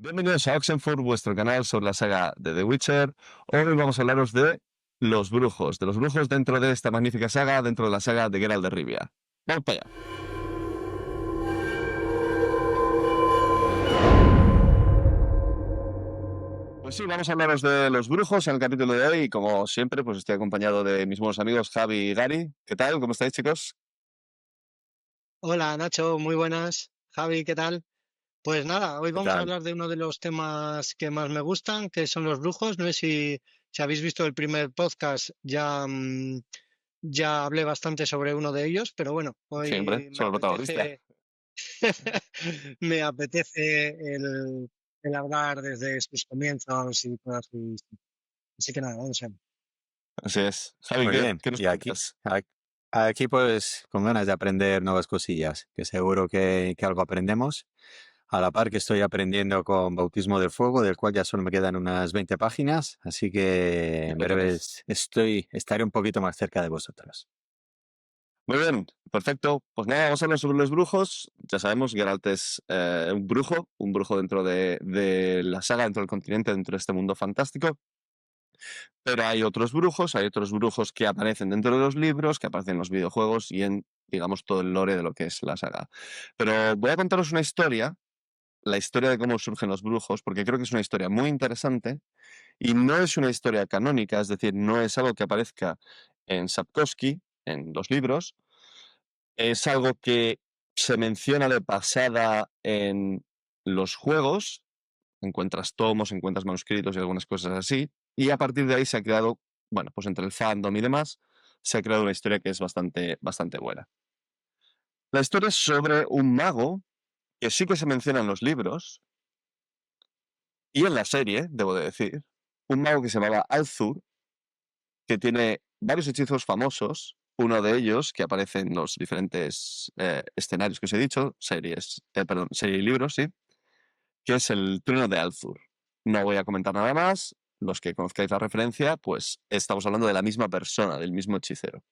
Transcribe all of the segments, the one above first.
Bienvenidos a Oxenford, vuestro canal sobre la saga de The Witcher. Hoy vamos a hablaros de los brujos dentro de esta magnífica saga, dentro de la saga de Geralt de Rivia. Vamos para allá. Pues sí, vamos a hablaros de los brujos en el capítulo de hoy y como siempre, pues estoy acompañado de mis buenos amigos Javi y Gary. ¿Qué tal? ¿Cómo estáis, chicos? Hola Nacho, muy buenas. Javi, ¿qué tal? Pues nada, hoy ¿Qué vamos a tal? hablar de uno de los temas que más me gustan, que son los brujos. No sé si habéis visto el primer podcast, ya hablé bastante sobre uno de ellos, pero bueno, Siempre, hoy me solo el protagonista. apetece, me apetece el hablar desde sus comienzos y todas sus... Así que nada, vamos a ver. Así es. Javi, Muy ¿qué, bien. qué nos Y aquí, cuentas? aquí pues con ganas de aprender nuevas cosillas, que seguro que algo aprendemos. A la par que estoy aprendiendo con Bautismo del Fuego, del cual ya solo me quedan unas 20 páginas, así que en breves estaré un poquito más cerca de vosotros. Muy bien, perfecto. Pues nada, vamos a hablar sobre los brujos. Ya sabemos, Geralt es un brujo dentro de la saga, dentro del continente, dentro de este mundo fantástico. Pero hay otros brujos que aparecen dentro de los libros, que aparecen en los videojuegos y en, digamos, todo el lore de lo que es la saga. Pero voy a contaros una historia, la historia de cómo surgen los brujos, porque creo que es una historia muy interesante y no es una historia canónica, es decir, no es algo que aparezca en Sapkowski, en los libros. Es algo que se menciona de pasada en los juegos, encuentras tomos, encuentras manuscritos y algunas cosas así, y a partir de ahí se ha creado, bueno, pues entre el fandom y demás, se ha creado una historia que es bastante buena. La historia es sobre un mago que sí que se menciona en los libros y en la serie, debo de decir, un mago que se llamaba Alzur, que tiene varios hechizos famosos, uno de ellos que aparece en los diferentes escenarios que os he dicho, serie y libros, sí, que es el trueno de Alzur. No voy a comentar nada más, los que conozcáis la referencia, pues estamos hablando de la misma persona, del mismo hechicero.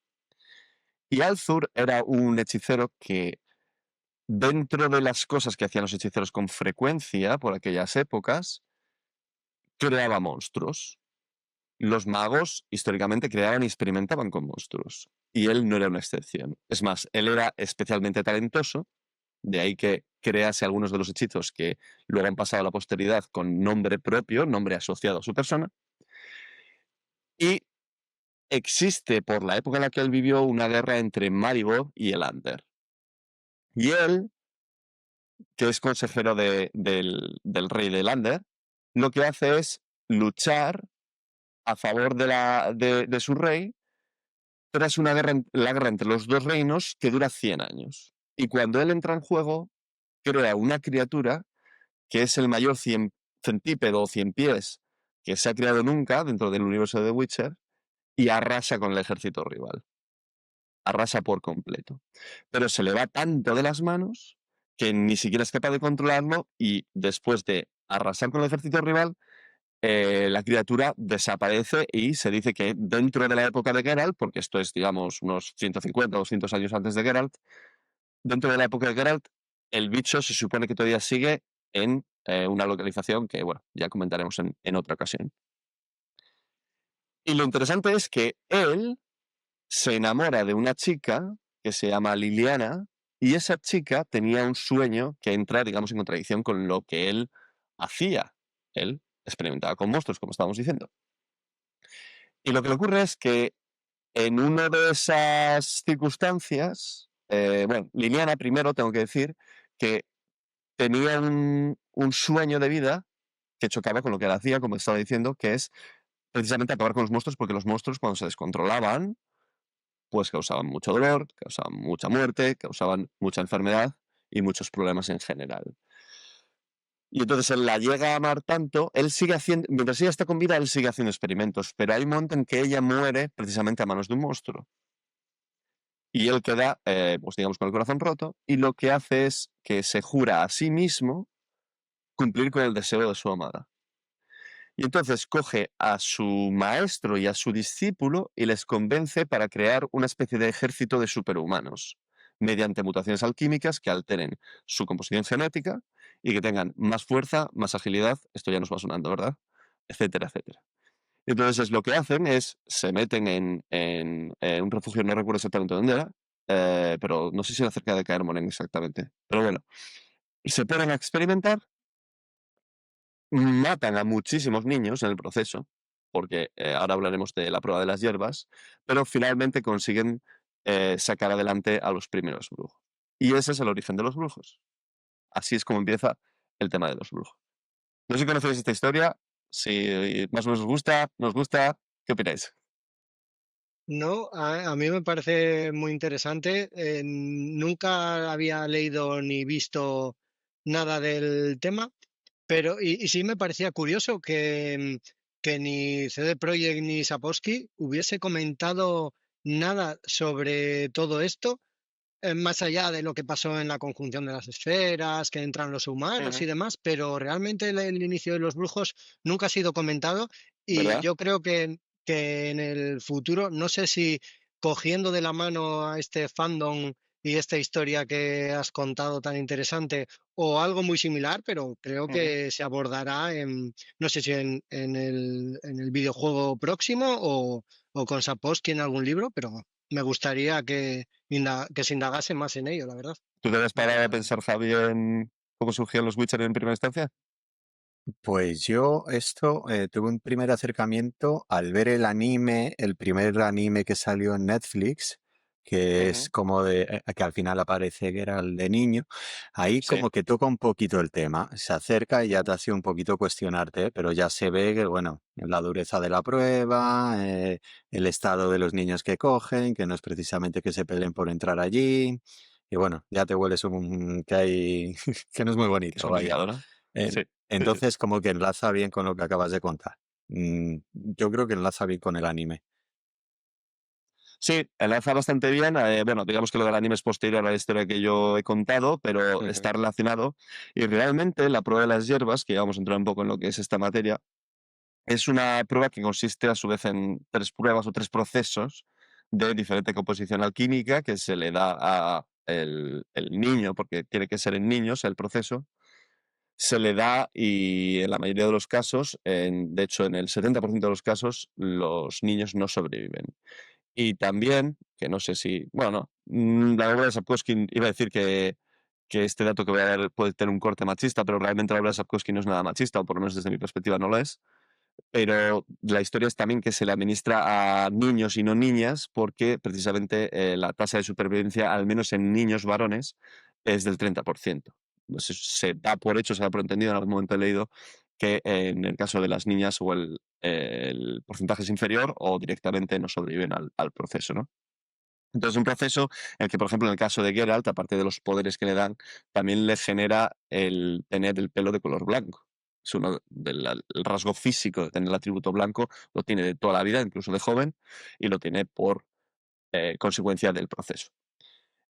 Y Alzur era un hechicero que, dentro de las cosas que hacían los hechiceros con frecuencia por aquellas épocas, creaba monstruos. Los magos históricamente creaban y experimentaban con monstruos. Y él no era una excepción. Es más, él era especialmente talentoso, de ahí que crease algunos de los hechizos que luego han pasado a la posteridad con nombre propio, nombre asociado a su persona. Y existe por la época en la que él vivió una guerra entre Maribor y Elander. Y él, que es consejero del rey de Elander, lo que hace es luchar a favor de su rey tras la guerra entre los dos reinos que dura 100 años. Y cuando él entra en juego, crea una criatura que es el mayor centípedo o cien pies que se ha creado nunca dentro del universo de The Witcher y arrasa con el ejército rival. Arrasa por completo. Pero se le va tanto de las manos que ni siquiera es capaz de controlarlo y después de arrasar con el ejército rival, la criatura desaparece y se dice que dentro de la época de Geralt, porque esto es, digamos, unos 150 o 200 años antes de Geralt, dentro de la época de Geralt, el bicho se supone que todavía sigue en una localización que, bueno, ya comentaremos en otra ocasión. Y lo interesante es que él se enamora de una chica que se llama Liliana y esa chica tenía un sueño que entra, digamos, en contradicción con lo que él hacía. Él experimentaba con monstruos, como estábamos diciendo. Y lo que le ocurre es que en una de esas circunstancias, bueno, Liliana primero tengo que decir que tenía un sueño de vida que chocaba con lo que él hacía, como estaba diciendo, que es precisamente acabar con los monstruos, porque los monstruos cuando se descontrolaban, pues causaban mucho dolor, causaban mucha muerte, causaban mucha enfermedad y muchos problemas en general. Y entonces él la llega a amar tanto, él sigue haciendo, mientras ella está con vida, él sigue haciendo experimentos, pero hay un momento en que ella muere precisamente a manos de un monstruo. Y él queda, pues digamos, con el corazón roto, y lo que hace es que se jura a sí mismo cumplir con el deseo de su amada. Y entonces coge a su maestro y a su discípulo y les convence para crear una especie de ejército de superhumanos, mediante mutaciones alquímicas que alteren su composición genética y que tengan más fuerza, más agilidad, esto ya nos va sonando, ¿verdad? Etcétera, etcétera. Entonces lo que hacen es, se meten en un refugio, no recuerdo exactamente dónde era, pero no sé si era cerca de Caermonen exactamente. Pero bueno, se ponen a experimentar, matan a muchísimos niños en el proceso, porque ahora hablaremos de la prueba de las hierbas, pero finalmente consiguen sacar adelante a los primeros brujos. Y ese es el origen de los brujos. Así es como empieza el tema de los brujos. No sé si conocéis esta historia, si más o menos os gusta, nos gusta, ¿qué opináis? No, a mí me parece muy interesante. Nunca había leído ni visto nada del tema, pero y sí me parecía curioso que ni CD Projekt ni Sapowski hubiese comentado nada sobre todo esto, más allá de lo que pasó en la conjunción de las esferas, que entran los humanos Ujú. y demás, pero realmente el inicio de los brujos nunca ha sido comentado y ¿Verdad? yo creo que en el futuro, no sé si cogiendo de la mano a este fandom y esta historia que has contado tan interesante o algo muy similar, pero creo Ujú. que se abordará no sé si en el videojuego próximo o con Sapowski en algún libro, pero me gustaría que se indagase más en ello, la verdad. ¿Tú te has parado a pensar, Javi, en cómo surgían los Witcher en primera instancia? Pues yo esto tuve un primer acercamiento al ver el anime, el primer anime que salió en Netflix, que es Ujú. como de que al final aparece que era el de niño. Ahí Sí. como que toca un poquito el tema, se acerca y ya te hace un poquito cuestionarte, pero ya se ve que, bueno, la dureza de la prueba, el estado de los niños que cogen, que no es precisamente que se peleen por entrar allí. Y bueno, ya te hueles un que hay que no es muy Que es bonito, vaya. complicado, ¿no? Eh, Sí. Sí, sí. entonces, como que enlaza bien con lo que acabas de contar. Yo creo que enlaza bien con el anime. Sí, enlaza bastante bien. Bueno, digamos que lo del anime es posterior a la historia que yo he contado, pero Ujú. está relacionado. Y realmente la prueba de las hierbas, que ya vamos a entrar un poco en lo que es esta materia, es una prueba que consiste a su vez en 3 pruebas o 3 procesos de diferente composición alquímica que se le da a el niño, porque tiene que ser en niños el proceso, se le da y en la mayoría de los casos, de hecho en el 70% de los casos, los niños no sobreviven. Y también, que no sé si, bueno, no, la obra de Sapkowski, iba a decir que este dato que voy a dar puede tener un corte machista, pero realmente la obra de Sapkowski no es nada machista, o por lo menos desde mi perspectiva no lo es. Pero la historia es también que se le administra a niños y no niñas, porque precisamente la tasa de supervivencia, al menos en niños varones, es del 30%. Se da por hecho, se da por entendido, en algún momento he leído que en el caso de las niñas o el porcentaje es inferior o directamente no sobreviven al proceso, ¿no? Entonces, un proceso en el que, por ejemplo, en el caso de Geralt, aparte de los poderes que le dan, también le genera el tener el pelo de color blanco. Es uno el rasgo físico de tener el atributo blanco, lo tiene de toda la vida, incluso de joven, y lo tiene por consecuencia del proceso.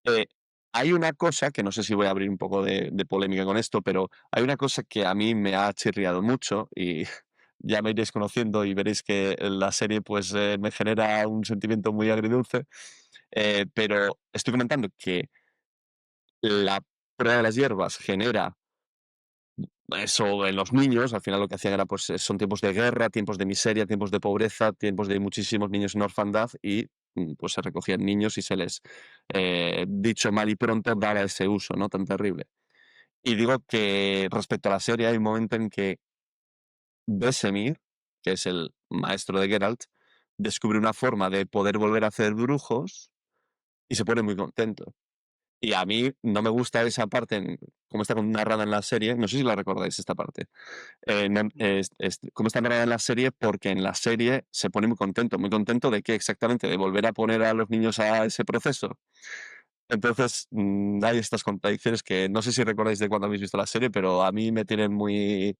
Eh, hay una cosa, que no sé si voy a abrir un poco de polémica con esto, pero hay una cosa que a mí me ha chirriado mucho y ya me iréis conociendo y veréis que la serie pues me genera un sentimiento muy agridulce, pero estoy comentando que la prueba de las hierbas genera eso en los niños. Al final lo que hacían era, pues, son tiempos de guerra, tiempos de miseria, tiempos de pobreza, tiempos de muchísimos niños en orfandad y, pues, se recogían niños y se les, dicho mal y pronto, daba ese uso, ¿no?, tan terrible. Y digo que respecto a la serie hay un momento en que Vesemir, que es el maestro de Geralt, descubre una forma de poder volver a hacer brujos y se pone muy contento. Y a mí no me gusta esa parte, como está narrada en la serie, no sé si la recordáis esta parte. Cómo está narrada en la serie, porque en la serie se pone muy contento de que exactamente, de volver a poner a los niños a ese proceso. Entonces, hay estas contradicciones que no sé si recordáis de cuando habéis visto la serie, pero a mí me tienen muy,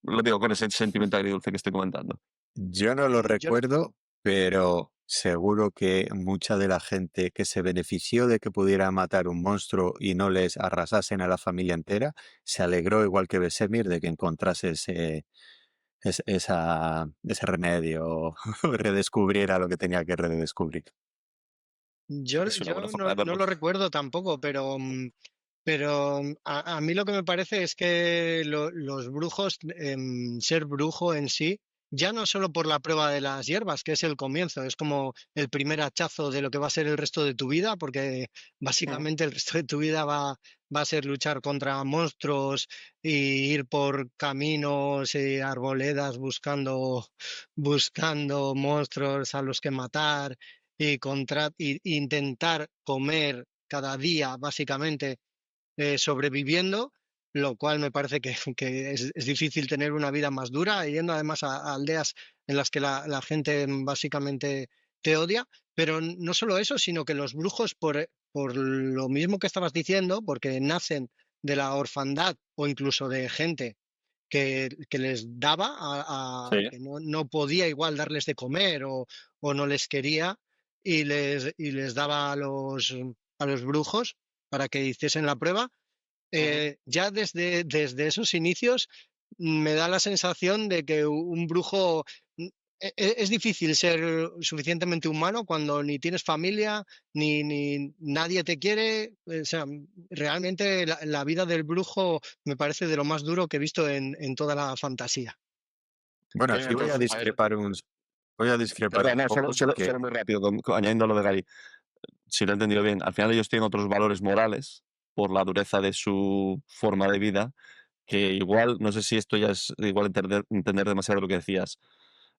lo digo con ese sentimiento agridulce que estoy comentando. Yo no lo Yo, recuerdo, pero seguro que mucha de la gente que se benefició de que pudiera matar un monstruo y no les arrasasen a la familia entera, se alegró igual que Besemir de que encontrase ese remedio o redescubriera lo que tenía que redescubrir. yo, Es una buena yo forma no, de no verlo. lo recuerdo tampoco, pero Pero a mí lo que me parece es que los brujos, ser brujo en sí, ya no solo por la prueba de las hierbas, que es el comienzo, es como el primer hachazo de lo que va a ser el resto de tu vida, porque Ujú. básicamente el resto de tu vida va a ser luchar contra monstruos y ir por caminos y arboledas buscando monstruos a los que matar y intentar comer cada día, básicamente sobreviviendo, lo cual me parece que, que es difícil tener una vida más dura, yendo además a aldeas en las que la gente básicamente te odia, pero no solo eso, sino que los brujos, por lo mismo que estabas diciendo, porque nacen de la orfandad o incluso de gente que les daba Sí. que no podía igual darles de comer o no les quería y les daba a los brujos para que hiciesen la prueba Ujú. ya desde esos inicios me da la sensación de que un brujo mm, es difícil ser suficientemente humano cuando ni tienes familia, ni nadie te quiere. O sea, realmente la vida del brujo me parece de lo más duro que he visto en toda la fantasía. Bueno, aquí Entonces, a ver, voy a discrepar perdón, un no, poco porque solo muy rápido, añadiendo lo de Gary. Si lo he entendido bien, al final ellos tienen otros valores morales por la dureza de su forma de vida, que igual, no sé si esto ya es igual entender demasiado lo que decías.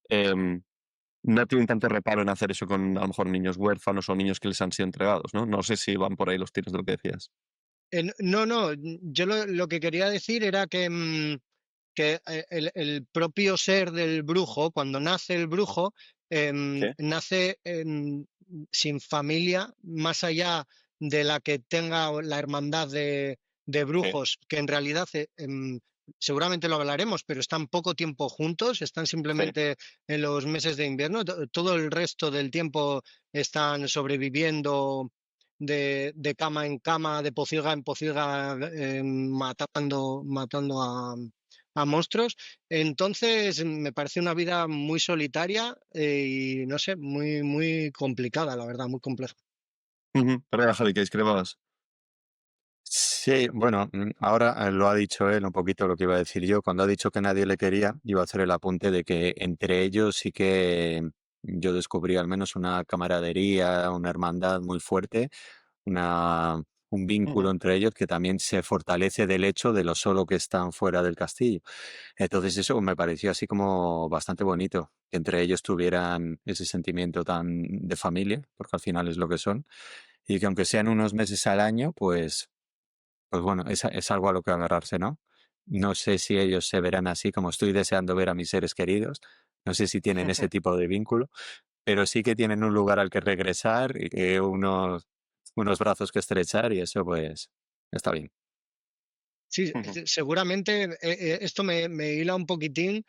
em, no tienen tanto reparo en hacer eso con a lo mejor niños huérfanos o niños que les han sido entregados, ¿no? No sé si van por ahí los tiros de lo que decías. No, no, yo lo que quería decir era que el propio ser del brujo, cuando nace el brujo, Sí, nace sin familia, más allá de la que tenga la hermandad de sí. brujos, que en realidad seguramente lo hablaremos, pero están poco tiempo juntos, están Sí. simplemente en los meses de invierno, todo el resto del tiempo están sobreviviendo de cama en cama, de pocilga en pocilga, matando a monstruos. Entonces, me parece una vida muy solitaria y no sé, muy complicada, la verdad, muy compleja. Ujú. Perdona, Javi, que discrepabas. sí, bueno, ahora lo ha dicho él un poquito lo que iba a decir yo. Cuando ha dicho que nadie le quería, iba a hacer el apunte de que entre ellos sí que yo descubrí al menos una camaradería, una hermandad muy fuerte, una, un vínculo Ujú. entre ellos que también se fortalece del hecho de lo solo que están fuera del castillo. Entonces eso me pareció así como bastante bonito, que entre ellos tuvieran ese sentimiento tan de familia, porque al final es lo que son, y que aunque sean unos meses al año, pues bueno, es algo a lo que agarrarse, ¿no? No sé si ellos se verán así como estoy deseando ver a mis seres queridos, no sé si tienen ese tipo de vínculo, pero sí que tienen un lugar al que regresar y que unos brazos que estrechar y eso pues está bien. Sí, Ujú. seguramente esto me hila un poquitín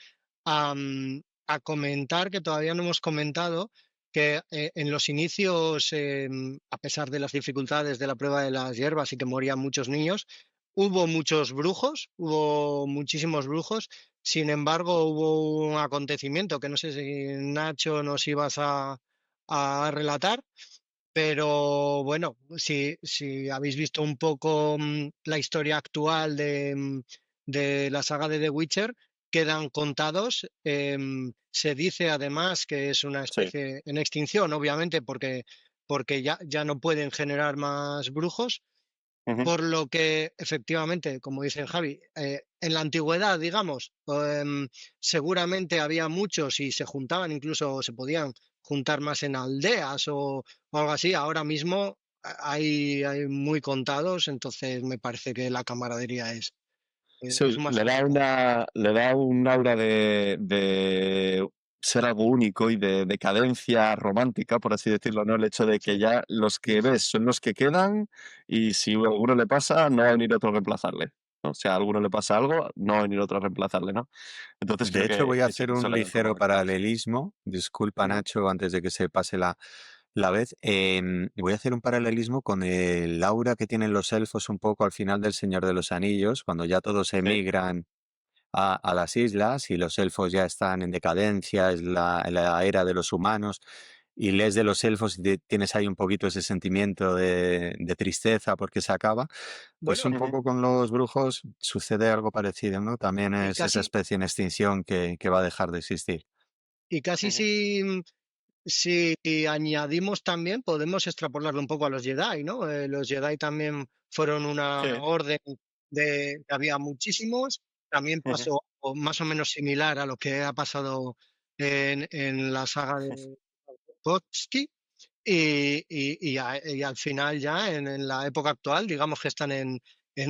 a comentar, que todavía no hemos comentado, que en los inicios, a pesar de las dificultades de la prueba de las hierbas y que morían muchos niños, hubo muchos brujos, hubo muchísimos brujos. Sin embargo, hubo un acontecimiento que no sé si Nacho nos ibas a relatar, pero bueno, si habéis visto un poco la historia actual de la saga de The Witcher, quedan contados. Se dice además que es una Sí. especie en extinción, obviamente, porque ya no pueden generar más brujos, Ujú. por lo que efectivamente, como dice Javi, en la antigüedad, digamos, seguramente había muchos y se juntaban, incluso se podían juntar más en aldeas o algo así. Ahora mismo hay muy contados, entonces me parece que la camaradería Sí, es más única. le da un aura de ser algo único y de decadencia romántica, por así decirlo, ¿no? El hecho de que ya los que ves son los que quedan y si a alguno le pasa, no va a venir otro a reemplazarle, ¿no? O sea, a alguno le pasa algo, no va a venir otro a reemplazarle, ¿no? Entonces De creo hecho, voy a que sí hacer que eso un le da un toque ligero original. paralelismo. Disculpa, Ujú. Nacho, antes de que se pase la vez. Voy a hacer un paralelismo con el aura que tienen los elfos un poco al final del Señor de los Anillos, cuando ya todos Sí. emigran a las islas y los elfos ya están en decadencia, es la era de los humanos. y lees de los elfos y tienes ahí un poquito ese sentimiento de tristeza porque se acaba, pues Bueno, un poco con los brujos sucede algo parecido, ¿no? También y es esa casi, especie en extinción que va a dejar de existir. y casi si añadimos también, podemos extrapolarlo un poco a los Jedi, ¿no? Los Jedi también fueron una Sí. orden que había muchísimos. También pasó algo más o menos similar a lo que ha pasado en la saga de Trotsky. Y al final ya, en la época actual, digamos que están en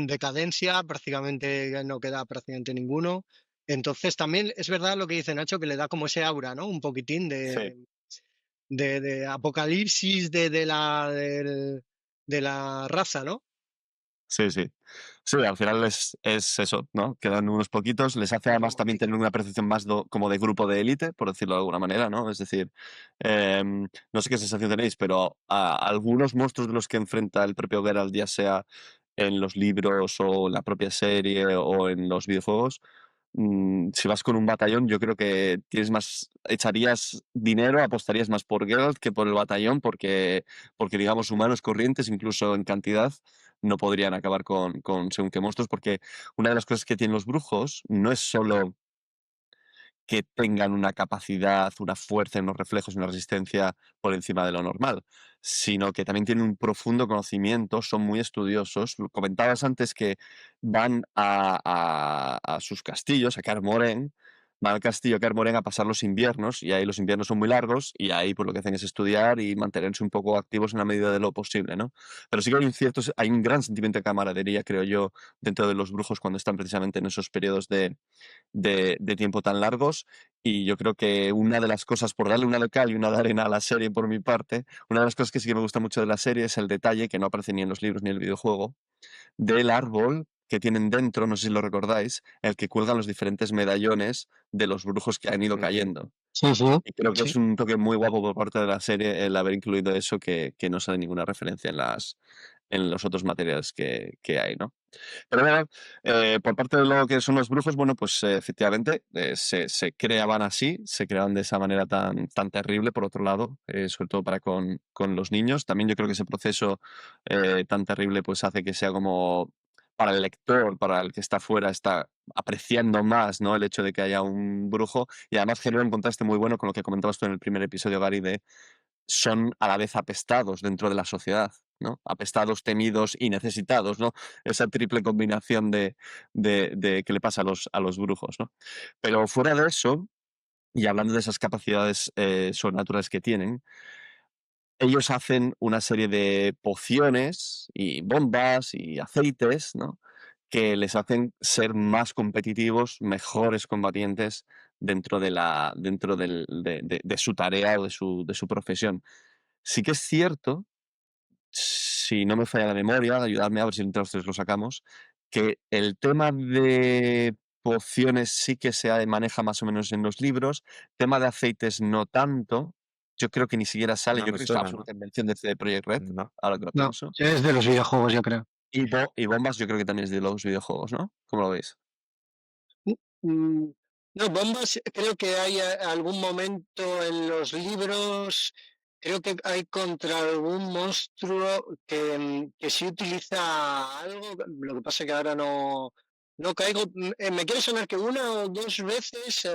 decadencia, prácticamente ya no queda prácticamente ninguno. Entonces también es verdad lo que dice Nacho, que le da como ese aura, ¿no? Un poquitín Sí. de apocalipsis de la raza, ¿no? Sí, sí. Sí, al final es eso, ¿no? Quedan unos poquitos, les hace además también tener una percepción más como de grupo de élite, por decirlo de alguna manera, ¿no? Es decir, no sé qué sensación tenéis, pero algunos monstruos de los que enfrenta el propio Geralt, ya sea en los libros o la propia serie o en los videojuegos, si vas con un batallón, yo creo que echarías dinero, apostarías más por Geralt que por el batallón, porque digamos, humanos corrientes, incluso en cantidad, no podrían acabar con según qué monstruos, porque una de las cosas que tienen los brujos no es solo que tengan una capacidad, una fuerza, unos reflejos, una resistencia por encima de lo normal, sino que también tienen un profundo conocimiento, son muy estudiosos. Lo comentabas antes que van a sus castillos, a Kaer Morhen, van al castillo Kaer Morhen a pasar los inviernos, y ahí los inviernos son muy largos, y ahí pues lo que hacen es estudiar y mantenerse un poco activos en la medida de lo posible, ¿no? Pero sí que hay un gran sentimiento de camaradería, creo yo, dentro de los brujos cuando están precisamente en esos periodos de tiempo tan largos. Y yo creo que una de las cosas, por darle una de cal y una de arena a la serie por mi parte, una de las cosas que sí que me gusta mucho de la serie es el detalle, que no aparece ni en los libros ni en el videojuego, del árbol que tienen dentro, no sé si lo recordáis, el que cuelgan los diferentes medallones de los brujos que han ido Ujú. cayendo. Sí, sí, Y creo que sí. es un toque muy guapo por parte de la serie el haber incluido eso que no sale ninguna referencia en los otros materiales que hay, ¿no? Pero bueno, por parte de lo que son los brujos, bueno, pues efectivamente se creaban así, se creaban de esa manera tan terrible, por otro lado, sobre todo para con los niños. También yo creo que ese proceso tan terrible pues hace que sea como para el lector, para el que está fuera, está apreciando más, ¿no? El hecho de que haya un brujo y además genera un contraste muy bueno con lo que comentabas tú en el primer episodio, Gary, de son a la vez apestados dentro de la sociedad, ¿no? Apestados, temidos y necesitados, ¿no? Esa triple combinación de que le pasa a los brujos, ¿no? Pero fuera de eso, y hablando de esas capacidades sobrenaturales que tienen, ellos hacen una serie de pociones y bombas y aceites, ¿no? Que les hacen ser más competitivos, mejores combatientes dentro de su tarea o de su profesión. Sí que es cierto, si no me falla la memoria, ayudadme a ver si entre los 3 lo sacamos, que el tema de pociones sí que se maneja más o menos en los libros, tema de aceites no tanto, yo creo que ni siquiera sale, No yo me creo que es una suena, ¿no? absoluta invención de CD Projekt Red, No. ahora que lo No, pienso. es de los videojuegos, yo creo. Y bombas yo creo que también es de los videojuegos, ¿no? ¿Cómo lo veis? Mm, No, bombas, creo que hay algún momento en los libros, creo que hay contra algún monstruo que sí utiliza algo, lo que pasa es que ahora no caigo. Me quiere sonar que una o dos veces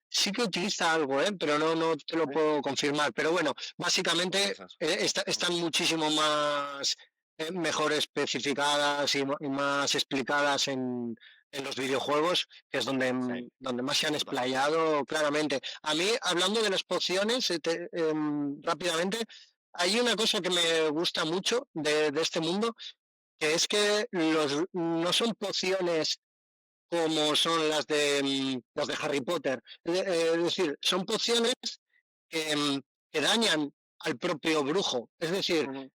sí que utiliza algo, pero no te lo Sí, puedo confirmar. Pero bueno, básicamente cosas. están muchísimo más mejor especificadas y más explicadas en los videojuegos, que es Sí, donde más se han total. explayado claramente. A mí, hablando de las pociones, rápidamente, hay una cosa que me gusta mucho de este mundo, que es que no son pociones como son las de Harry Potter. Es decir, son pociones que dañan al propio brujo. Es decir, Ujú.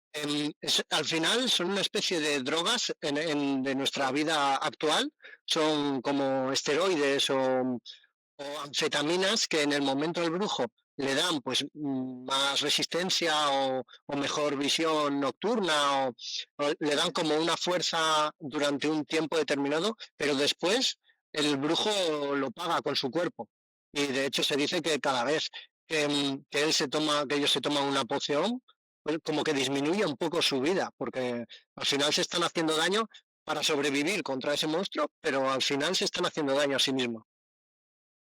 al final son una especie de drogas de nuestra Sí, vida actual. Son como esteroides o anfetaminas que en el momento del brujo le dan pues más resistencia o mejor visión nocturna o le dan como una fuerza durante un tiempo determinado, pero después el brujo lo paga con su cuerpo. Y de hecho se dice que cada vez que ellos se toman una poción, pues como que disminuye un poco su vida, porque al final se están haciendo daño para sobrevivir contra ese monstruo, pero al final se están haciendo daño a sí mismos.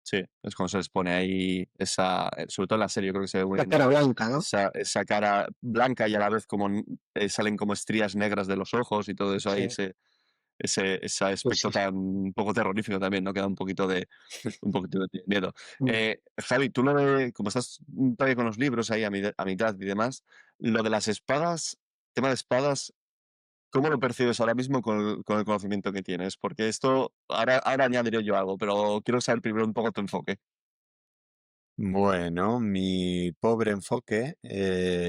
Sí, es cuando se les pone ahí esa, sobre todo en la serie, yo creo que se ve muy La bien, cara blanca, ¿no? esa cara blanca y a la vez como salen como estrías negras de los ojos y todo eso ahí, Sí, ese pues aspecto sí. tan un poco terrorífico también, ¿no? Que da un poquito de miedo. Mm. Javi, tú como estás todavía con los libros ahí a mitad y demás, lo de las espadas, tema de espadas, ¿cómo lo percibes ahora mismo con el conocimiento que tienes? Porque esto, ahora añadiré yo algo, pero quiero saber primero un poco tu enfoque. Bueno, mi pobre enfoque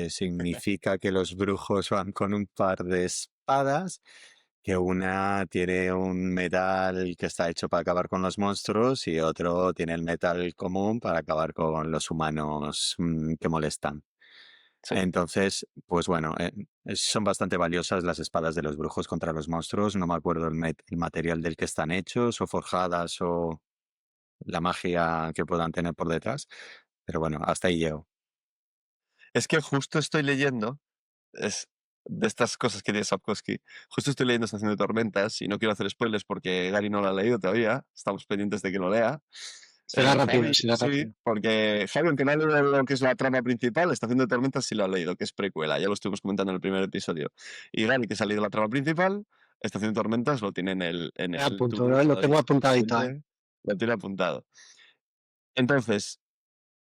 significa que los brujos van con un par de espadas, que una tiene un metal que está hecho para acabar con los monstruos y otro tiene el metal común para acabar con los humanos que molestan. Sí. Entonces, pues bueno, son bastante valiosas las espadas de los brujos contra los monstruos. No me acuerdo el material del que están hechos o forjadas o la magia que puedan tener por detrás. Pero bueno, hasta ahí llego. Es que justo estoy leyendo, es de estas cosas que tiene Sapkowski, justo estoy leyendo Estación de Tormentas y no quiero hacer spoilers porque Gary no lo ha leído todavía, estamos pendientes de que lo lea. Será rápido, Javi, será sí, rápido. porque Javi, aunque no ha leído lo que es la trama principal, Estación de Tormentas sí lo ha leído, que es precuela, ya lo estuvimos comentando en el primer episodio. Y Gary, que se ha leído la trama principal, Estación de Tormentas lo tiene en Me el apunto, to-do lo tengo todavía, apuntadito ahí. pendiente, lo tiene apuntado. Entonces,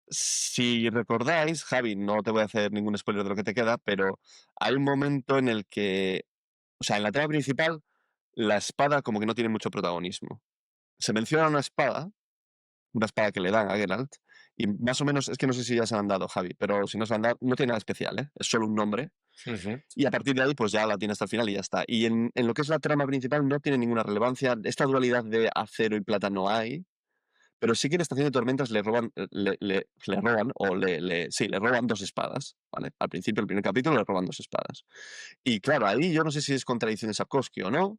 si recordáis, Javi, no te voy a hacer ningún spoiler de lo que te queda, pero hay un momento en el que, o sea, en la trama principal, la espada como que no tiene mucho protagonismo. Se menciona una espada que le dan a Geralt, y más o menos, es que no sé si ya se la han dado, Javi, pero si no se la han dado, no tiene nada especial, ¿eh? Es solo un nombre, Ujú. y a partir de ahí, pues ya la tiene hasta el final y ya está. Y en lo que es la trama principal no tiene ninguna relevancia. Esta dualidad de acero y plata no hay, pero sí que en Estación de Tormentas le roban, le roban, o sí, le roban dos espadas, ¿vale? Al principio, el primer capítulo, le roban dos espadas. Y claro, ahí yo no sé si es contradicción de Sapkowski o no,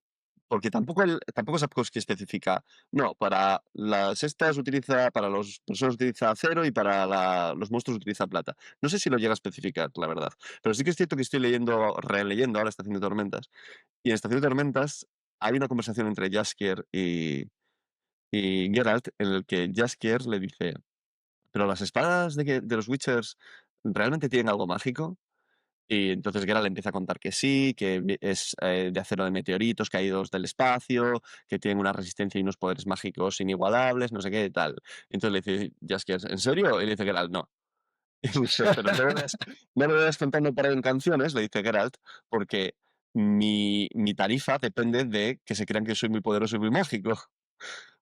porque tampoco Sapkowski especifica, no, para las estas utiliza, para los personas utiliza acero y para los monstruos utiliza plata. No sé si lo llega a especificar, la verdad. Pero sí que es cierto que estoy releyendo ahora Estación de Tormentas, y en Estación de Tormentas hay una conversación entre Jaskier y Geralt, en el que Jaskier le dice, pero las espadas de los Witchers realmente tienen algo mágico. Y entonces Geralt le empieza a contar que sí, que es de acero de meteoritos caídos del espacio, que tienen una resistencia y unos poderes mágicos inigualables, no sé qué, tal. Entonces le dice Jaskier, ¿en serio? Y le dice Geralt, no. Y dice, pero no me vayas contando por ahí en canciones, le dice Geralt, porque mi tarifa depende de que se crean que soy muy poderoso y muy mágico.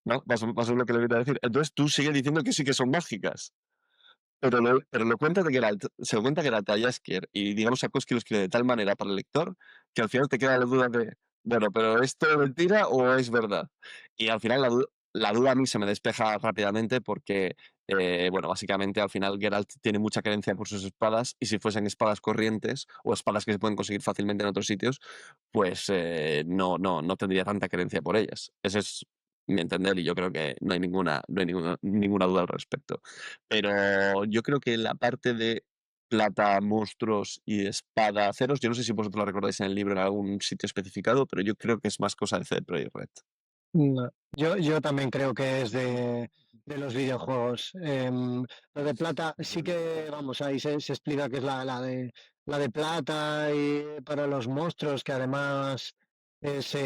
¿No? Más o menos lo que le viene a decir. Entonces tú sigues diciendo que sí que son mágicas. Pero lo cuenta de Geralt, se lo cuenta Geralt a Jaskier y digamos Sapkowski lo escribe de tal manera para el lector que al final te queda la duda de, bueno, ¿pero esto es mentira o es verdad? Y al final la duda a mí se me despeja rápidamente porque, bueno, básicamente al final Geralt tiene mucha creencia por sus espadas y si fuesen espadas corrientes o espadas que se pueden conseguir fácilmente en otros sitios, pues no tendría tanta creencia por ellas. Ese es mi entender y yo creo que no hay ninguna duda al respecto. Pero yo creo que la parte de plata, monstruos y espada, ceros, yo no sé si vosotros lo recordáis en el libro en algún sitio especificado, pero yo creo que es más cosa de CD Projekt Red. No, yo también creo que es de los videojuegos. Lo de plata, sí que, vamos, ahí se explica que es la de plata y para los monstruos, que además es,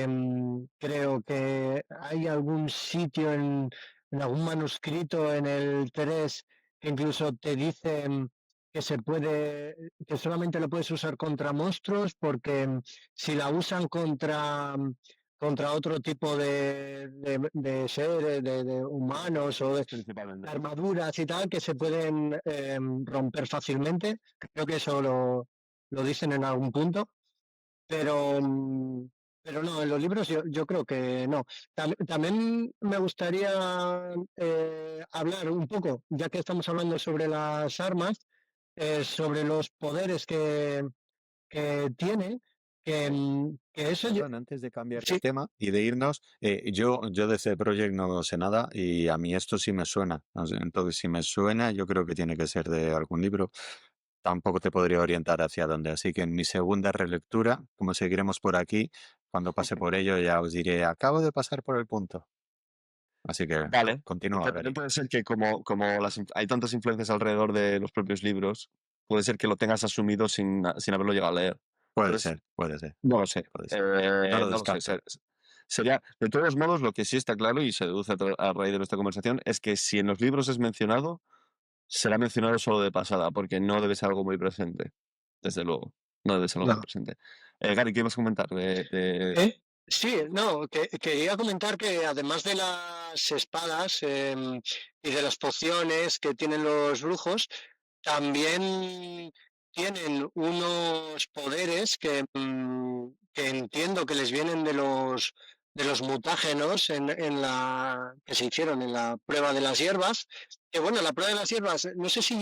creo que hay algún sitio en algún manuscrito en el 3 que incluso te dicen que se puede, que solamente lo puedes usar contra monstruos, porque si la usan contra otro tipo de seres, de humanos o de Principalmente. armaduras y tal, que se pueden romper fácilmente. Creo que eso lo dicen en algún punto, pero, pero no, en los libros yo creo que no. También me gustaría hablar un poco, ya que estamos hablando sobre las armas, sobre los poderes que tiene. que eso yo... Perdón, antes de cambiar de Sí, tema y de irnos, yo de CD Projekt no sé nada y a mí esto sí me suena. O sea, entonces, si me suena, yo creo que tiene que ser de algún libro. Tampoco te podría orientar hacia dónde. Así que en mi segunda relectura, como seguiremos por aquí, cuando pase por ello ya os diré, acabo de pasar por el punto. Así que Vale, continúa, porque también Gary. puede ser que como hay tantas influencias alrededor de los propios libros, puede ser que lo tengas asumido sin haberlo llegado a leer. Puede Entonces, ser, puede ser, no lo sé. puede ser. No lo No lo sé. descarto. Sería, de todos modos, lo que sí está claro y se deduce a raíz de nuestra conversación es que si en los libros es mencionado, será mencionado solo de pasada, porque no debe ser algo muy presente. Desde luego, no debe ser algo muy no. presente. Gary, ¿qué ibas a comentar? Sí, no, quería comentar que además de las espadas y de las pociones que tienen los brujos, también tienen unos poderes que entiendo que les vienen de los mutágenos que se hicieron en la prueba de las hierbas. Que bueno, la prueba de las hierbas, no sé si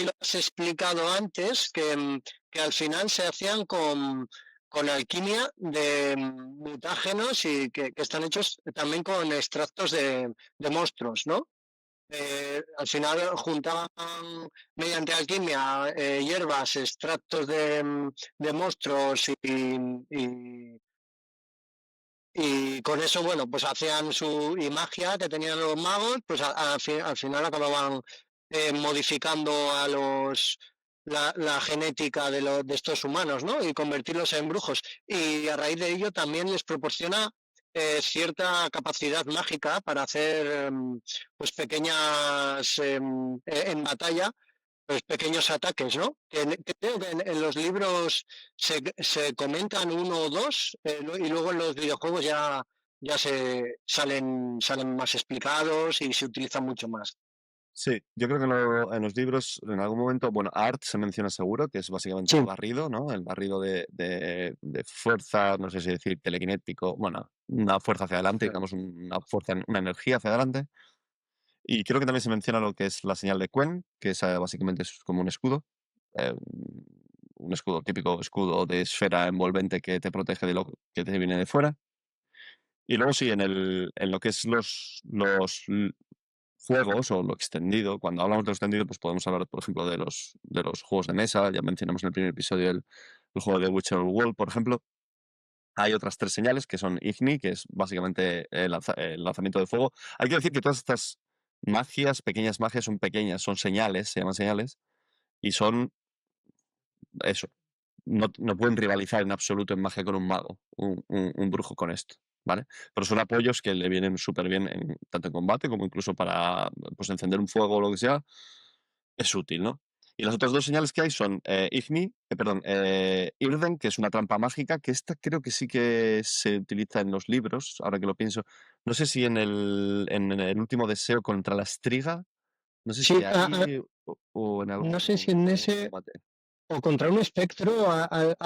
lo has explicado antes, que al final se hacían con alquimia de mutágenos y que están hechos también con extractos de monstruos, ¿no? Al final juntaban mediante alquimia hierbas, extractos de monstruos y con eso, bueno, pues hacían y magia que tenían los magos, pues al final acababan modificando a la genética de estos humanos, ¿no? Y convertirlos en brujos. Y a raíz de ello también les proporciona cierta capacidad mágica para hacer pues pequeñas en batalla los pequeños ataques, ¿no? Que creo que en los libros se comentan uno o dos y luego en los videojuegos ya salen más explicados y se utilizan mucho más. Sí, yo creo que en los libros, en algún momento, bueno, Art se menciona seguro, que es básicamente el Sí, barrido, ¿no? El barrido de fuerza, no sé si decir telequinético, bueno, una fuerza hacia adelante, sí, digamos, una fuerza, una energía hacia adelante. Y creo que también se menciona lo que es la señal de Quen, que es, básicamente es como eh, un escudo, típico escudo de esfera envolvente que te protege de lo que te viene de fuera. Y luego sí, en lo que es los juegos o lo extendido, cuando hablamos de lo extendido, pues podemos hablar, por ejemplo, de los juegos de mesa. Ya mencionamos en el primer episodio el juego de Witcher World, por ejemplo. Hay otras tres señales que son Igni, que es básicamente el lanzamiento de fuego. Hay que decir que todas estas magias, pequeñas magias, son pequeñas, son señales, se llaman señales, y son eso. No pueden rivalizar en absoluto en magia con un mago, un brujo con esto, ¿vale? Pero son apoyos que le vienen súper bien tanto en combate como incluso para pues, encender un fuego o lo que sea. Es útil, ¿no? Y las otras dos señales que hay son Irden, que es una trampa mágica, que esta creo que sí que se utiliza en los libros, ahora que lo pienso. No sé si en el último deseo contra la estriga, no sé si sí, ahí o en no sé si algún en ese combate. o contra un espectro al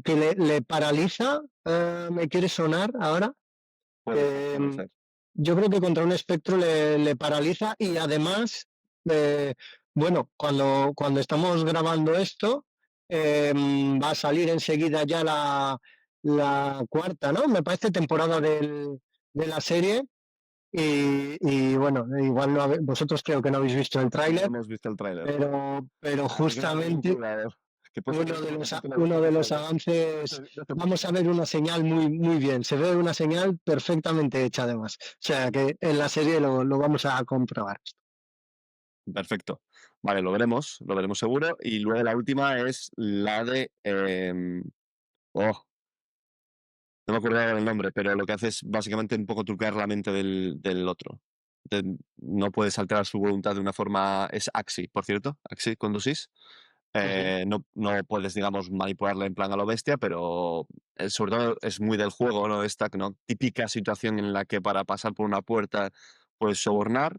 que le paraliza, me quiere sonar ahora. Puede ser, puede Eh, ser. yo creo que contra un espectro le paraliza y además, eh, bueno, cuando estamos grabando esto, va a salir enseguida ya la cuarta, ¿no? Me parece temporada de la serie y bueno, igual vosotros creo que no habéis visto el No tráiler, hemos visto el tráiler. pero Hay que tener algún justamente cuidado. Que puede ser que el último capítulo uno de no los se, avances, no se vamos a ver una señal muy bien. Se ve una señal perfectamente hecha además. O sea que en la serie lo vamos a comprobar. Perfecto. Vale, lo veremos seguro. Y luego la última es la de. Oh, no me acuerdo ahora el nombre, pero lo que hace es básicamente un poco trucar la mente del otro. No puedes alterar su voluntad de una forma. Es Axi, por cierto, Axi con dosis. Ujú. No puedes, digamos, manipularla en plan a lo bestia, pero sobre todo es muy del juego, ¿no? Esta, ¿no? Típica situación en la que para pasar por una puerta puedes sobornar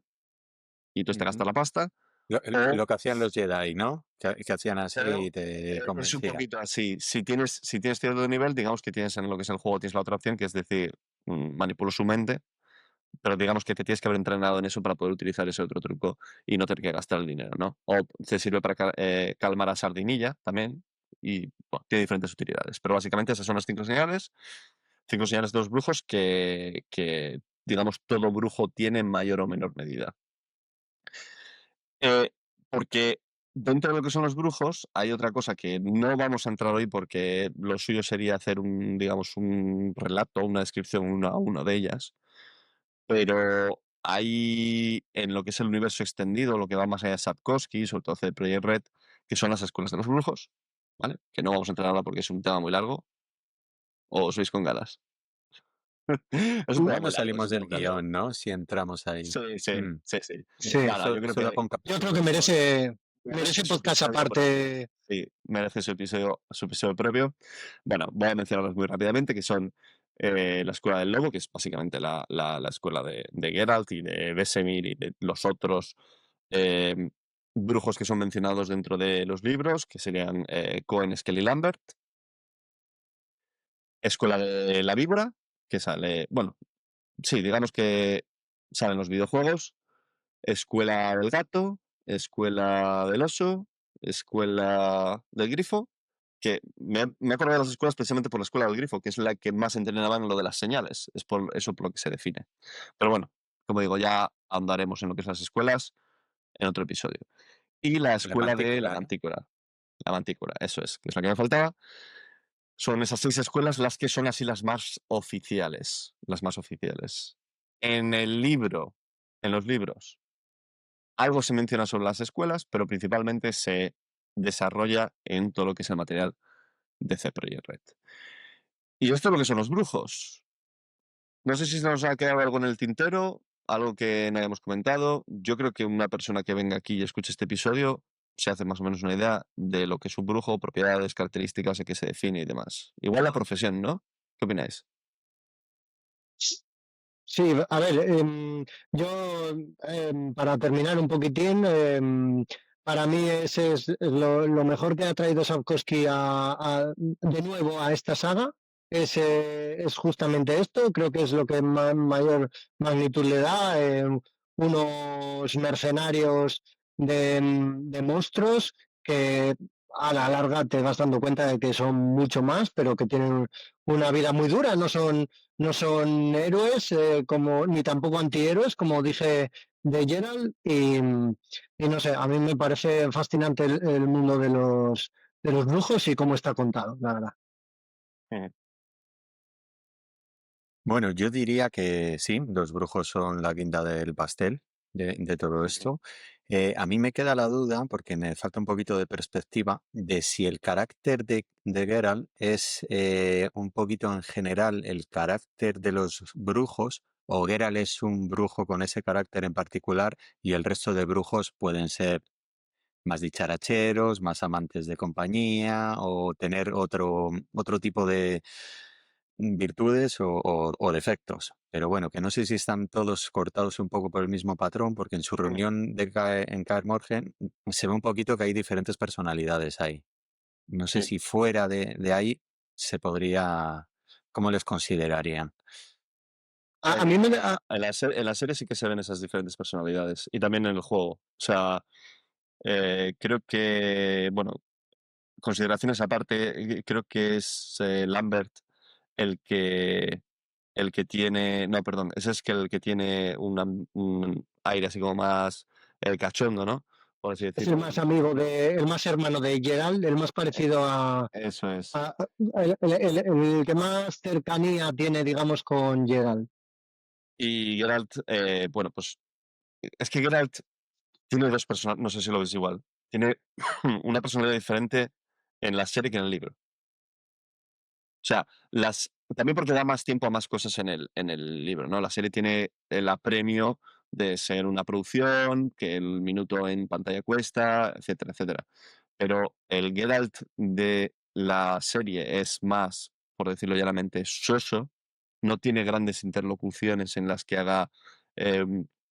y tú te Ujú. gastas la pasta. O Lo que hacían los Jedi, ¿no? Que hacían así y pero te es un convencían. poquito así. Si tienes cierto nivel, digamos que tienes en lo que es el juego, tienes la otra opción, que es decir, manipulo su mente, pero digamos que te tienes que haber entrenado en eso para poder utilizar ese otro truco y no tener que gastar el dinero, ¿no? O te sirve para calmar a Sardinilla también, y bueno, tiene diferentes utilidades. Pero básicamente esas son las 5 señales de los brujos que, digamos, todo brujo tiene en mayor o menor medida. Eh, porque dentro de lo que son los brujos hay otra cosa que no vamos a entrar hoy porque lo suyo sería hacer un, digamos, un relato, una descripción uno a uno de ellas, pero hay en lo que es el universo extendido, lo que va más allá de Sapkowski, sobre todo de Project Red, que son las escuelas de los brujos, ¿vale? Que no vamos a entrar ahora porque es un tema muy largo, o sois con ganas. Es un tema Igual muy nos largo, es salimos un del tema muy largo. guión, ¿no? Si entramos ahí. Sí, sí, Mm. sí, sí. Sí, Nada, yo creo Solo que para un yo creo capítulo que mejor. merece su podcast episodio aparte. sí, merece su episodio propio. Bueno, voy a mencionarlos muy rápidamente, que son la Escuela del Lobo, que es básicamente la escuela de Geralt y de Vesemir y de los otros eh, brujos que son mencionados dentro de los libros, que serían Cohen, Skelly, Lambert. Escuela de la Víbora, que sale, bueno, sí, digamos que salen los videojuegos. Escuela del Gato, Escuela del Oso, Escuela del Grifo, que me he acordado de las escuelas precisamente por la Escuela del Grifo, que es la que más entrenaban en lo de las señales, es por eso por lo que se define. Pero bueno, como digo, ya andaremos en lo que son las escuelas en otro episodio. Y la La Escuela de mantícora, ¿no? La Mantícora, eso es, que es la que me faltaba. Son esas 6 escuelas las que son así las más oficiales, las más oficiales. En el libro, en los libros, algo se menciona sobre las escuelas, pero principalmente se desarrolla en todo lo que es el material de C Projekt Red. Y esto es lo que son los brujos. No sé si se nos ha quedado algo en el tintero, algo que no hayamos comentado. Yo creo que una persona que venga aquí y escuche este episodio se hace más o menos una idea de lo que es un brujo, propiedades, características, de qué se define y demás. Igual la profesión, ¿no? ¿Qué opináis? Sí, a ver, yo para terminar un poquitín, para mí ese es lo mejor que ha traído Sapkowski de nuevo a esta saga. Es justamente esto, creo que es lo que mayor magnitud le da, unos mercenarios de monstruos que a la larga te vas dando cuenta de que son mucho más, pero que tienen una vida muy dura, no son héroes como ni tampoco antihéroes, como dije de Gerald, y no sé, a mí me parece fascinante el mundo de los brujos y cómo está contado, la verdad. Mm. Bueno, yo diría que sí, los brujos son la guinda del pastel de todo esto. A mí me queda la duda, porque me falta un poquito de perspectiva, de si el carácter de Geralt es un poquito en general el carácter de los brujos, o Geralt es un brujo con ese carácter en particular y el resto de brujos pueden ser más dicharacheros, más amantes de compañía o tener otro tipo de virtudes o defectos. Pero bueno, que no sé si están todos cortados un poco por el mismo patrón, porque en su Mm. reunión en Kaer Morhen se ve un poquito que hay diferentes personalidades ahí. No sé Sí. si fuera de ahí se podría, ¿cómo les considerarían? A mí me, En la serie sí que se ven esas diferentes personalidades y también en el juego. O sea, creo que, bueno, consideraciones aparte, creo que es Lambert el que, el que tiene, no, perdón, ese es que el que tiene un aire así como más cachondo, ¿no? Por así es el decirlo. más amigo el más hermano de Gerald, el más parecido Eso es. el que más cercanía tiene, digamos, con Gerald. Y Geralt, bueno, pues es que Geralt tiene dos personas, no sé si lo ves igual. Tiene una personalidad diferente en la serie que en el libro. O sea, también porque da más tiempo a más cosas en el libro, ¿no? La serie tiene el apremio de ser una producción, que el minuto en pantalla cuesta, etcétera, etcétera. Pero el Geralt de la serie es más, por decirlo llanamente, soso, no tiene grandes interlocuciones en las que haga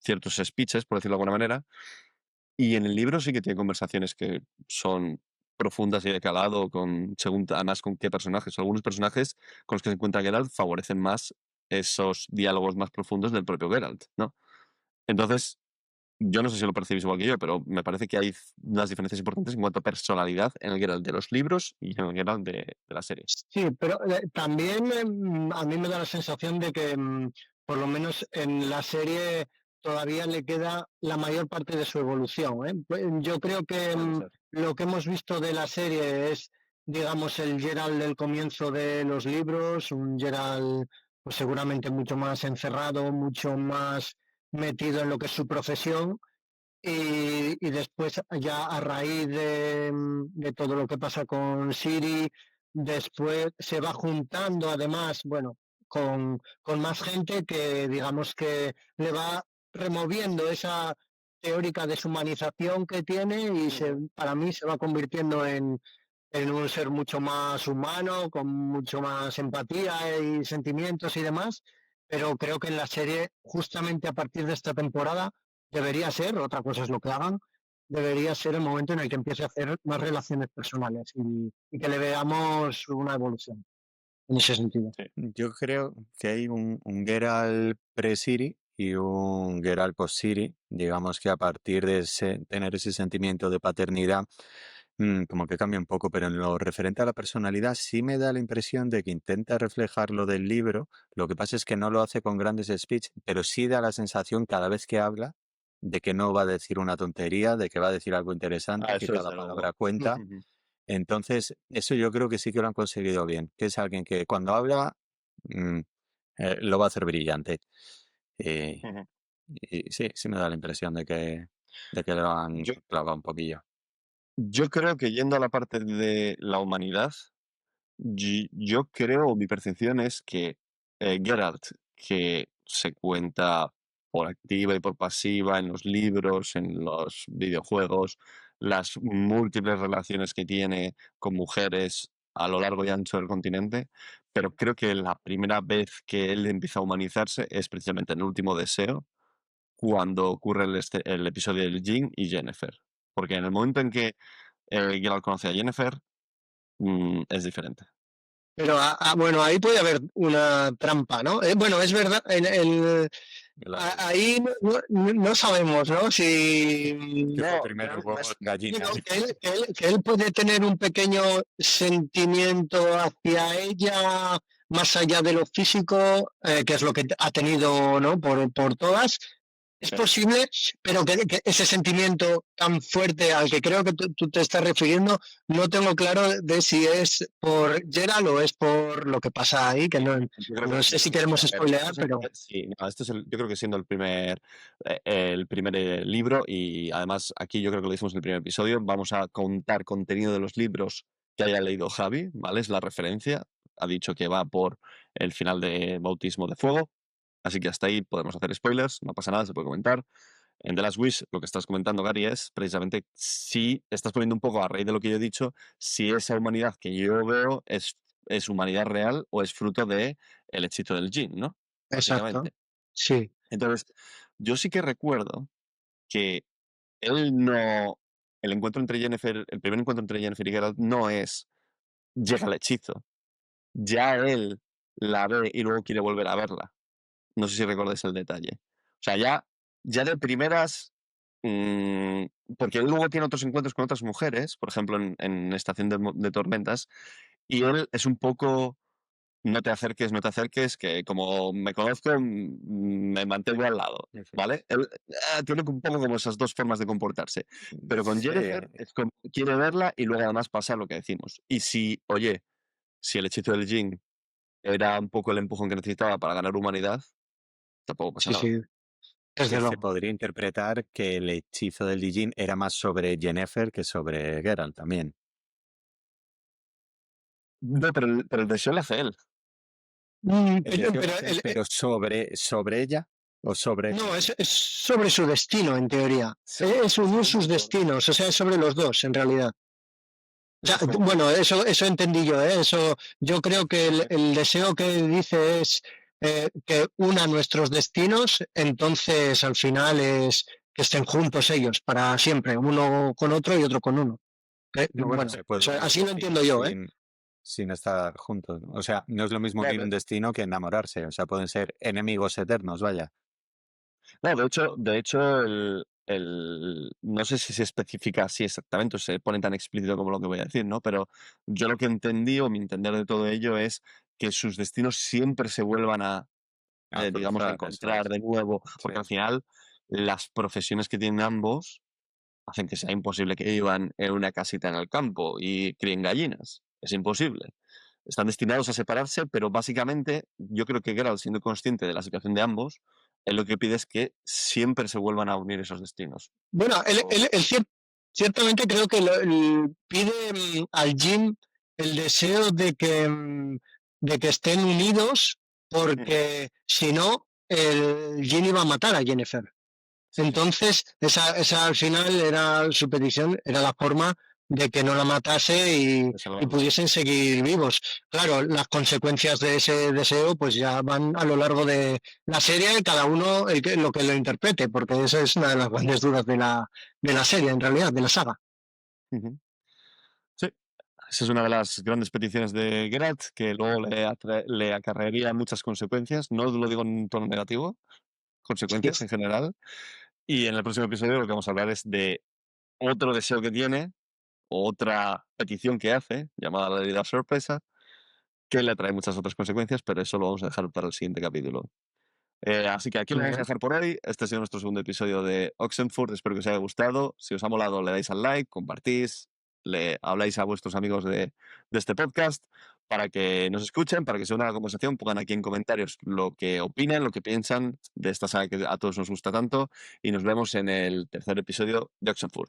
ciertos speeches, por decirlo de alguna manera, y en el libro sí que tiene conversaciones que son profundas y de calado, según además con qué personajes. Algunos personajes con los que se encuentra Geralt favorecen más esos diálogos más profundos del propio Geralt, ¿no? Entonces, yo no sé si lo percibís igual que yo, pero me parece que hay unas diferencias importantes en cuanto a personalidad en el Geralt de los libros y en el Geralt de la serie. Sí, pero también a mí me da la sensación de que por lo menos en la serie todavía le queda la mayor parte de su evolución, ¿eh? Pues, yo creo que Puede ser. lo que hemos visto de la serie es, digamos, el Geralt del comienzo de los libros, un Geralt pues seguramente mucho más encerrado, mucho más metido en lo que es su profesión. Y después ya a raíz de todo lo que pasa con Siri, después se va juntando además, bueno, con más gente que digamos que le va removiendo esa teórica deshumanización que tiene y para mí se va convirtiendo en un ser mucho más humano, con mucho más empatía y sentimientos y demás, pero creo que en la serie, justamente a partir de esta temporada, debería ser, otra cosa es lo que hagan, debería ser el momento en el que empiece a hacer más relaciones personales y que le veamos una evolución en ese sentido. Sí. Yo creo que hay un Geralt pre-Siri y un Geralt post-Siri. Digamos que a partir de tener ese sentimiento de paternidad, como que cambia un poco, pero en lo referente a la personalidad sí me da la impresión de que intenta reflejar lo del libro. Lo que pasa es que no lo hace con grandes speech, pero sí da la sensación cada vez que habla de que no va a decir una tontería, de que va a decir algo interesante, que Eso cada desde luego. palabra cuenta. Entonces, eso yo creo que sí que lo han conseguido bien, que es alguien que cuando habla mm, lo va a hacer brillante. Eh, y sí, sí me da la impresión de que lo han Yo, clavado un poquillo. yo creo que yendo a la parte de la humanidad, yo creo, mi percepción es que Geralt, que se cuenta por activa y por pasiva en los libros, en los videojuegos, las múltiples relaciones que tiene con mujeres a lo largo y ancho del continente, pero creo que la primera vez que él empieza a humanizarse es precisamente en el último deseo, cuando ocurre el episodio del Jin y Jennifer. Porque en el momento en que Geralt conoce a Jennifer, es diferente. Pero bueno, ahí puede haber una trampa, ¿no? Bueno, es verdad, ahí no sabemos, ¿no? Si Que fue No, primero no huevos, es, gallina. digo, que él puede tener un pequeño sentimiento hacia ella, más allá de lo físico, que es lo que ha tenido, ¿no? Por todas. Es sí. posible, pero que ese sentimiento tan fuerte al que creo que tú te estás refiriendo, no tengo claro de si es por Gerald o es por lo que pasa ahí, que no, no sé si queremos A ver, spoilear, pero sí, no, yo creo que siendo el primer libro, y además aquí yo creo que lo hicimos en el primer episodio, vamos a contar contenido de los libros que haya leído Javi, ¿vale? Es la referencia. Ha dicho que va por el final de Bautismo de Fuego, así que hasta ahí podemos hacer spoilers, no pasa nada, se puede comentar. En The Last Wish, lo que estás comentando, Gary, es precisamente si estás poniendo un poco a raíz de lo que yo he dicho, si esa humanidad que yo veo es humanidad real o es fruto de el hechizo del Jinn, ¿no? exacto, Básicamente. sí, Entonces, yo sí que recuerdo que él no. El primer encuentro entre Jennifer y Geralt no es llega el hechizo. Ya él la ve y luego quiere volver a verla. No sé si recordáis el detalle. O sea, ya de primeras. mm, Porque él luego tiene otros encuentros con otras mujeres, por ejemplo, en Estación de Tormentas, y él es un poco. No te acerques, no te acerques, que como me conozco, me mantengo al lado, Eso ¿vale? es. Él tiene un poco como esas dos formas de comportarse. Pero con Sí, Jennifer es como quiere verla y luego además pasa lo que decimos. Y si, oye, si el hechizo del Jin era un poco el empujón que necesitaba para ganar humanidad, tampoco pasa sí, nada. sí, desde que se luego. podría interpretar que el hechizo del Dijin era más sobre Yennefer que sobre Geralt también. No, pero el deseo le hace él. El deseo Pero es él, pero sobre ella o sobre no, ella. es sobre su destino, en teoría. Es unir Según sus yo, destinos, o sea, es sobre los dos, en realidad. O sea, ojo, bueno, eso entendí yo, ¿eh? Eso, yo creo que sí. el deseo que dice es que una nuestros destinos, entonces al final es que estén juntos ellos para siempre, uno con otro y otro con uno. Bueno, Bueno, se puede unir así lo entiendo destinos yo, ¿eh? sin estar juntos. O sea, no es lo mismo unir Claro. un destino que enamorarse. O sea, pueden ser enemigos eternos, vaya. No, de hecho, no sé si se especifica así exactamente o se pone tan explícito como lo que voy a decir, ¿no? Pero yo lo que entendí o mi entender de todo ello es que sus destinos siempre se vuelvan A digamos, a cruzar, eso encontrar es. de nuevo, Sí. porque al final las profesiones que tienen ambos hacen que sea imposible que vivan en una casita en el campo y críen gallinas. Es imposible. Están destinados a separarse, pero básicamente yo creo que Geralt, siendo consciente de la situación de ambos, él lo que pide es que siempre se vuelvan a unir esos destinos. Bueno, ciertamente creo que pide al Jim el deseo de que estén unidos, porque si no, el Jim iba a matar a Jennifer. Entonces, esa al final era su petición, era la forma de que no la matase De y salvarla. pudiesen seguir vivos. Claro, las consecuencias de ese deseo pues ya van a lo largo de la serie, cada uno lo que lo interprete, porque esa es una de las grandes dudas de la serie, en realidad, de la saga. Ujú. Sí, esa es una de las grandes peticiones de Geralt, que luego le acarrearía muchas consecuencias. No lo digo en un tono negativo, Sí. consecuencias en general. Y en el próximo episodio lo que vamos a hablar es de otro deseo que tiene, otra petición que hace, llamada la realidad sorpresa, que le trae muchas otras consecuencias, pero eso lo vamos a dejar para el siguiente capítulo. Así que aquí lo Muy vamos a bien. dejar por hoy. Este ha sido nuestro segundo episodio de Oxenford. Espero que os haya gustado. Si os ha molado, le dais al like, compartís, le habláis a vuestros amigos de este podcast para que nos escuchen, para que sea una conversación. Pongan aquí en comentarios lo que opinan, lo que piensan de esta saga que a todos nos gusta tanto. Y nos vemos en el tercer episodio de Oxenford.